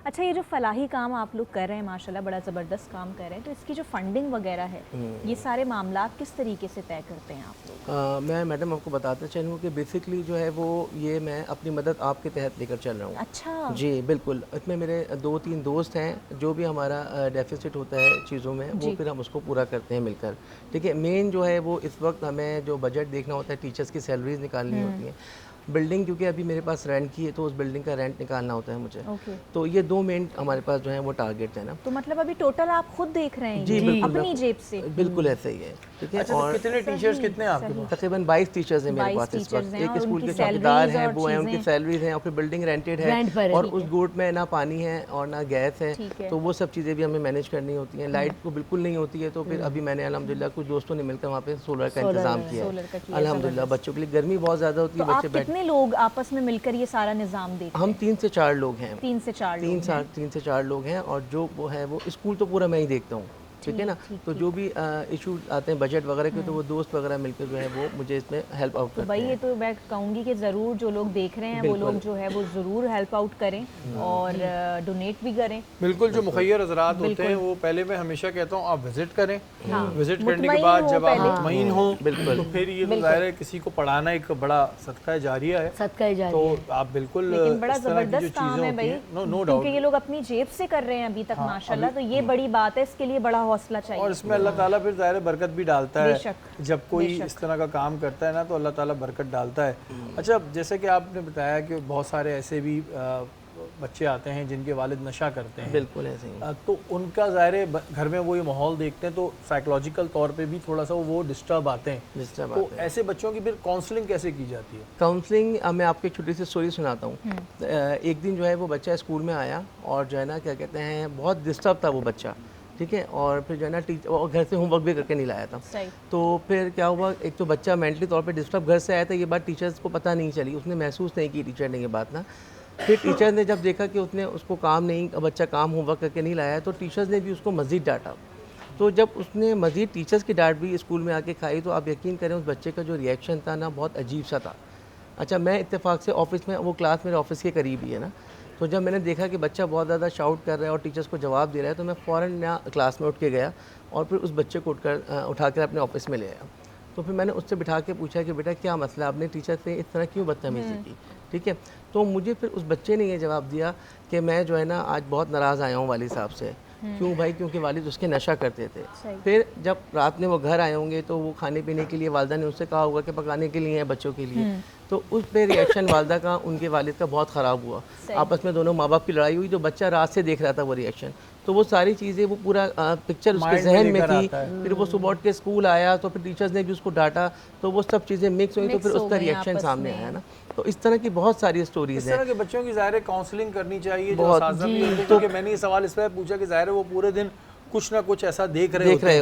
अच्छा, ये जो फलाही काम आप लोग कर रहे हैं माशाल्लाह बड़ा ज़बरदस्त काम कर रहे हैं, तो इसकी जो फंडिंग वगैरह है ये सारे मामलात किस तरीके से तय करते हैं आप लोग? मैं मैडम आपको बताता चलूँ कि बेसिकली जो है वो ये मैं अपनी मदद आपके तहत लेकर चल रहा हूँ। अच्छा। जी बिल्कुल, इसमें मेरे 2-3 दोस्त हैं, जो भी हमारा डेफिसिट होता है चीज़ों में वो जी। फिर हम उसको पूरा करते हैं मिलकर। ठीक है, मेन जो है वो इस वक्त हमें जो बजट देखना होता है, टीचर्स की सैलरीज निकालनी होती हैं, बिल्डिंग क्योंकि अभी मेरे पास रेंट की है तो उस बिल्डिंग का रेंट निकालना होता है मुझे। ओके। तो ये 2 मेन हमारे पास जो है वो टारगेट है ना। तो मतलब अभी टोटल आप खुद देख रहे हैं जी ये? बिल्कुल, अपनी जेब से? बिल्कुल ऐसा ही है। ठीक है, अच्छा, तो और कितने टीचर्स कितने हैं आपके पास? तकरीबन 22 टीचर्स हैं मेरे 22 पास इस टीचर्स वक्त। हैं एक और स्कूल उनकी के चौकीदार सैलरीज हैं, और वो हैं, उनकी चीज़ें? सैलरीज हैं, और फिर बिल्डिंग रेंटेड है, रेंट पर है, और ठीक उस है। गोट में ना पानी है और ना गैस है, ठीक है। तो वो सब चीज़ें भी हमें मैनेज करनी होती हैं। लाइट को बिल्कुल नहीं होती है, तो फिर अभी मैंने अल्हम्दुलिल्लाह कुछ दोस्तों ने मिलकर वहाँ पे सोलर का इंतज़ाम किया सोलर का है किया, अल्हम्दुलिल्लाह। ज़बरदस्त। बच्चों के लिए गर्मी बहुत ज़्यादा होती तो है, आप बच्चे बैठ, कितने लोग आपस में मिलकर ये सारा निज़ाम देखते हम हैं? 3 से 4 लोग हैं। 3 से 4 लोग हैं। 3 से 4 लोग हैं, और जो वो है वो स्कूल तो पूरा मैं ही देखता हूँ। ठीक है ना, तो जो भी इशू आते हैं बजट वगैरह के, तो वो दोस्त वगैरह मिलकर जो है वो मुझे इसमें हेल्प आउट तो करते भाई हैं। ये तो मैं कहूँगी कि ज़रूर जो लोग देख रहे हैं वो लोग जो है वो ज़रूर हेल्प आउट करें और डोनेट भी करें। बिल्कुल, जो मुखैर हज़रात होते हैं वो पहले मैं हमेशा कहता हूँ आप विज़िट करें। विज़िट करने के मुतमईन बाद हो जब आप पहले। मुतमईन हो बिल्कुल। तो फिर ये तो ज़ाहिर है किसी को पढ़ाना एक बड़ा सदका जारिया है, सदका ही जारी तो है। आप बिल्कुल लेकिन बड़ा इस तरह की जो ज़बरदस्त काम चीज़ें है होती भाई, हैं, नो क्योंकि डाउट, ये लोग अपनी जेब से कर रहे हैं अभी तक माशाल्लाह, तो ये बड़ी बात है, इसके लिए बड़ा हौसला चाहिए। और इसमें अल्लाह ताला फिर ज़ाहिर है बरकत भी डालता है। बेशक, जब कोई बेशक। इस तरह का काम करता है ना तो अल्लाह ताला बरकत डालता है। अच्छा, जैसे कि आपने बताया कि बहुत सारे ऐसे भी बच्चे आते हैं जिनके वालिद नशा करते हैं, बिल्कुल ऐसे ही। तो उनका ज़ाहिर है घर में वो ये माहौल देखते हैं तो साइकोलॉजिकल तौर पे भी थोड़ा सा वो डिस्टर्ब आते हैं। डिस्टर्ब तो आते हैं। ऐसे बच्चों की फिर काउंसलिंग कैसे की जाती है? काउंसलिंग मैं आपको एक छोटी सी स्टोरी सुनाता हूँ। एक दिन जो है वो बच्चा स्कूल में आया, और जो है ना क्या कहते हैं बहुत डिस्टर्ब था वो बच्चा। ठीक है, और फिर जो है ना टीचर, और घर से होमवर्क भी करके नहीं लाया था। सही। तो फिर क्या हुआ, एक तो बच्चा मेंटली तौर पे डिस्टर्ब घर से आया था, ये बात टीचर्स को पता नहीं चली, उसने महसूस नहीं की टीचर ने ये बात ना। फिर टीचर ने जब देखा कि उसने उसको काम नहीं, बच्चा काम होमवर्क करके नहीं लाया है, तो टीचर्स ने भी उसको मज़ीद डांटा। तो जब उसने मज़ीद टीचर्स की डांट भी स्कूल में आके खाई, तो आप यकीन करें उस बच्चे का जो रिएक्शन था ना बहुत अजीब सा था। अच्छा, मैं इत्तेफाक से ऑफिस में, वो क्लास मेरे ऑफिस के करीब ही है ना, तो जब मैंने देखा कि बच्चा बहुत ज़्यादा शाउट कर रहा है और टीचर्स को जवाब दे रहा है, तो मैं फ़ौरन ना क्लास में उठ के गया और फिर उस बच्चे को उठाकर अपने ऑफिस में ले आया। तो फिर मैंने उससे बिठा के पूछा कि बेटा क्या मसला, आपने टीचर से इस तरह क्यों बदतमीज़ी की? ठीक है, तो मुझे फिर उस बच्चे ने ये जवाब दिया कि मैं जो है ना आज बहुत नाराज़ आया हूँ वालिद साहब से। क्यों भाई? क्योंकि वालिद उसके नशा करते थे। फिर जब रात में वो घर आए होंगे तो वो खाने पीने के लिए वालिदा ने उससे कहा होगा कि पकाने के लिए है बच्चों के लिए, तो उस पे रिएक्शन वालिदा का उनके वालिद का बहुत ख़राब हुआ। आपस में दोनों माँ बाप की लड़ाई हुई, जो बच्चा रात से देख रहा था वो रिएक्शन, तो वो सारी चीज़ें, वो पूरा पिक्चर उसके माइंड में जहन में लेकर थी। आता है। फिर वो सुबह उठ के स्कूल आया, तो फिर टीचर्स ने भी उसको डांटा, तो वो सब चीज़ें मिक्स हुई, तो फिर मिक्स हो उसका गई रिएक्शन आपस सामने में। आया ना। तो इस तरह की बहुत सारी इस स्टोरीज़ तरह हैं। के बच्चों की ज़ाहिर है काउंसलिंग करनी चाहिए, जो बहुत। असातिज़ा भी होते हैं, क्योंकि मैंने ये सवाल इस पर पूछा कि ज़ाहिर है वो पूरे दिन कुछ ना कुछ ऐसा देख रहे होते हैं।